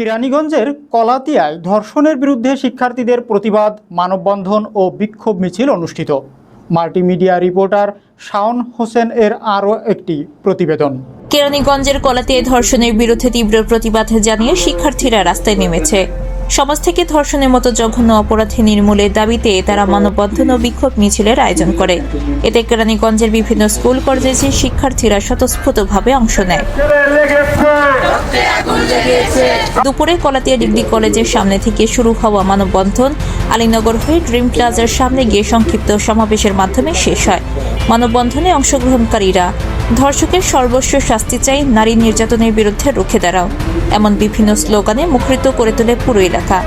কেরানীগঞ্জের কলাতিয়ায় ধর্ষণের বিরুদ্ধে শিক্ষার্থীদের প্রতিবাদ মানববন্ধন ও বিক্ষোভ মিছিল অনুষ্ঠিত। মাল্টিমিডিয়া রিপোর্টার শাওন হোসেন এর আরও একটি প্রতিবেদন। কেরানীগঞ্জের কলাতিয়ায় ধর্ষণের বিরুদ্ধে তীব্র প্রতিবাদ জানিয়ে শিক্ষার্থীরা রাস্তায় নেমেছে। সমাজ থেকে ধর্ষণের মতো জঘন্য অপরাধ নির্মূলের দাবিতে তারা মানববন্ধন ও বিক্ষোভ মিছিলের আয়োজন করে। এতে কেরানীগঞ্জের বিভিন্ন স্কুল কলেজের শিক্ষার্থীরা স্বতঃস্ফূর্তভাবে অংশ নেয়। দুপুরে কলাতিয়া ডিগ্রি কলেজের সামনে থেকে শুরু হওয়া মানববন্ধন আলীনগর হয়ে ড্রিম প্লাজার সামনে গিয়ে সংক্ষিপ্ত সমাবেশের মাধ্যমে শেষ হয়। মানববন্ধনে অংশগ্রহণকারীরা ধর্ষকের সর্বস্ব শাস্তি চাই, নারী নির্যাতনের বিরুদ্ধে রুখে দাঁড়াও এমন বিভিন্ন স্লোগানে মুখরিত করে তোলে পুরো এলাকা।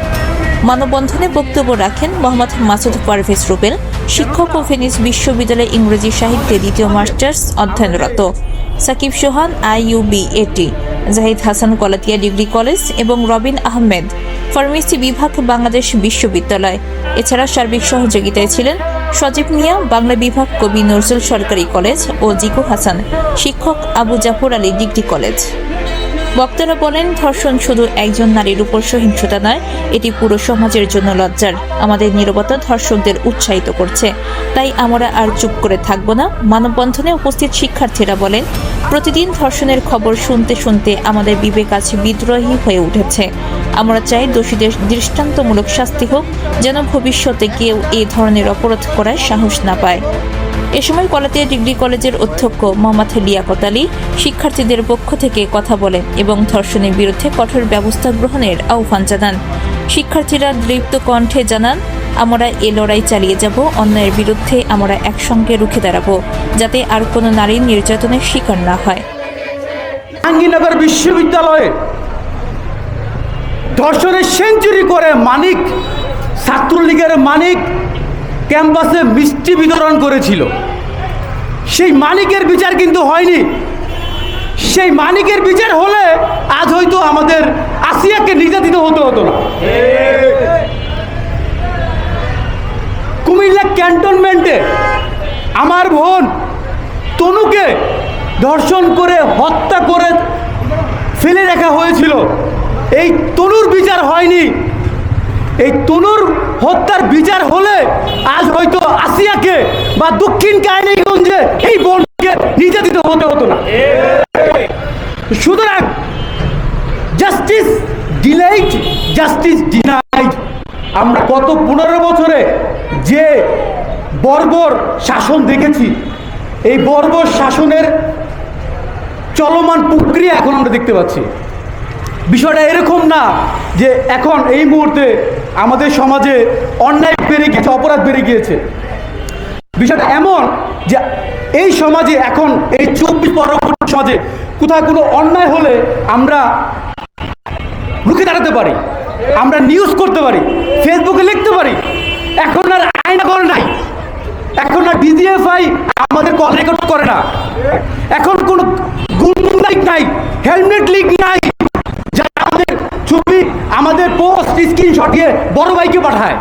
মানববন্ধনে বক্তব্য রাখেন মোহাম্মদ মাসুদ পারভেজ রুবেল, শিক্ষক ও ফেনীস বিশ্ববিদ্যালয়ে ইংরেজি সাহিত্যে দ্বিতীয় মাস্টার্স অধ্যয়নরত, সাকিব সোহান IUB-AT, Zahid Hasan Kalatia degree college এবং রবিন আহমেদ, ফার্মেসি বিভাগ বাংলাদেশ বিশ্ববিদ্যালয়। এছাড়া সার্বিক সহযোগিতায় ছিলেন সজীব মিয়া, বাংলা বিভাগ কবি নজরুল সরকারি কলেজ ও জিকু হাসান, শিক্ষক আবু জাফর আলী ডিগ্রি কলেজ। বক্তারা বলেন, ধর্ষণ শুধু একজন নারীর উপর সহিংসতা নয়, এটি পুরো সমাজের জন্য লজ্জার। আমাদের নীরবতা ধর্ষকদের উৎসাহিত করছে, তাই আমরা আর চুপ করে থাকব না। মানববন্ধনে উপস্থিত শিক্ষার্থীরা বলেন, প্রতিদিন ধর্ষণের খবর শুনতে শুনতে আমাদের বিবেক আজ বিদ্রোহী হয়ে উঠেছে। আমরা চাই দোষীদের দৃষ্টান্তমূলক শাস্তি হোক, যেন ভবিষ্যতে কেউ এই ধরনের অপরাধ করার সাহস না পায়। এ সময় কলাতিয়া ডিগ্রি কলেজের অধ্যক্ষ মোহাম্মদ লিয়াকত আলী শিক্ষার্থীদের পক্ষ থেকে কথা বলেন এবং ধর্ষণের বিরুদ্ধে কঠোর ব্যবস্থা গ্রহণের আহ্বান জানান। শিক্ষার্থীরা দৃপ্ত কণ্ঠে জানান, আমরা এ লড়াই চালিয়ে যাব, অন্যায়ের বিরুদ্ধে আমরা একসঙ্গে রুখে দাঁড়াবো, যাতে আর কোনো নারী নির্যাতনের শিকার না হয়। জাহাঙ্গীরনগর বিশ্ববিদ্যালয়ে ধর্ষণের সেঞ্চুরি করে মানিক, ছাত্রলীগের মানিক ক্যাম্পাসে মিষ্টি বিতরণ করেছিল। সেই মানিকের বিচার কিন্তু হয়নি। সেই মানিকের বিচার হলে আজ হয়তো আমাদের আসিয়াকে নির্যাতিত হতো না। কুমিল্লা ক্যান্টনমেন্টে আমার বোন তনুকে ধর্ষণ করে হত্যা করে ফেলে রাখা হয়েছিল। এই তনুর বিচার হয়নি। এই তনুর হত্যার বিচার হলে আজ হয়তো আসিয়াকে বা দক্ষিণ কেরানীগঞ্জে এই বোনকে নির্যাতিত হতো না। সুতরাং জাস্টিস ডিলেইড, জাস্টিস ডিনাইড। আমরা গত 15 বছরে যে বর্বর শাসন দেখেছি, এই বর্বর শাসনের চলমান প্রক্রিয়া এখন আমরা দেখতে পাচ্ছি। বিষয়টা এরকম না যে এখন এই মুহূর্তে আমাদের সমাজে অন্যায় বেড়ে গিয়েছে, অপরাধ বেড়ে গিয়েছে। বিষয়টা এমন যে এই সমাজে এখন এই 24 পরবর্তী সমাজে কোথাও কোনো অন্যায় হলে আমরা রুখে দাঁড়াতে পারি, আমরা নিউজ করতে পারি, ফেসবুকে লিখতে পারি। এখন আর আইনগর নাই, এখন আর DGFI আমাদের কল রেকর্ড করে না, এখন কোনো গুন্ডা লিগ নাই, হেলমেট লিগ নাই, যারা আমাদের ছবি, আমাদের পোস্ট স্ক্রিনশট দিয়ে বড় ভাইকে পাঠায়।